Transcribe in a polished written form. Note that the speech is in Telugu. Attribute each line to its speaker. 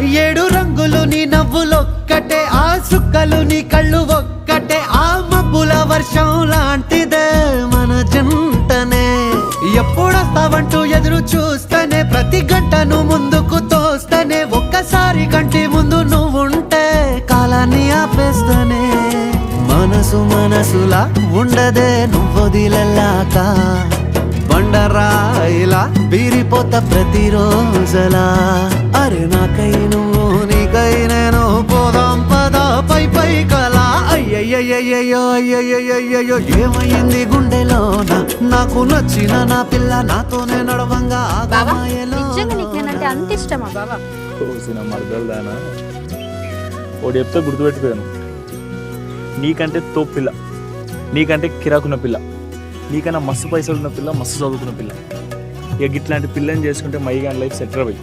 Speaker 1: ఏడు రంగులు నీ నవ్వులొక్కటే, ఆ సుక్కలు నీ కళ్ళు ఒక్కటే, ఆ మబ్బుల వర్షం లాంటిదే మన జంటనే. ఎప్పుడొస్తావంటూ ఎదురు చూస్తేనే, ప్రతి గంటను ముందుకు తోస్తేనే, ఒక్కసారి కంటి ముందు నువ్వుంటే కాలాన్ని ఆపేస్తేనే. మనసులా ఉండదే నువ్వొదిలెళ్ళాక, బండరాయిలా బీరిపోత ప్రతిరోజలా. అరే నాకై నువ్వు నీకై నేను, పోదాం పద పై పై కలా. అయ్యయ్యయ్యో అయ్యయ్యయ్యో ఏమైంది గుండెలోన, నాకు నచ్చిన నా పిల్ల నాతోనే నడవంగా
Speaker 2: అంత ఇష్టమా బాబా?
Speaker 3: మరదలుదానా ఒకటి చెప్తే గుర్తుపెట్టుకోను, నీకంటే తోపు పిల్ల, నీకంటే కిరాకున్న పిల్ల, నీకన్నా మస్తు పైసలు ఉన్న పిల్ల, మస్తు చదువుకున్న పిల్ల. ఇక ఇట్లాంటి పిల్లని చేసుకుంటే మైగాన్ లైఫ్ సెటిల్ అయ్యి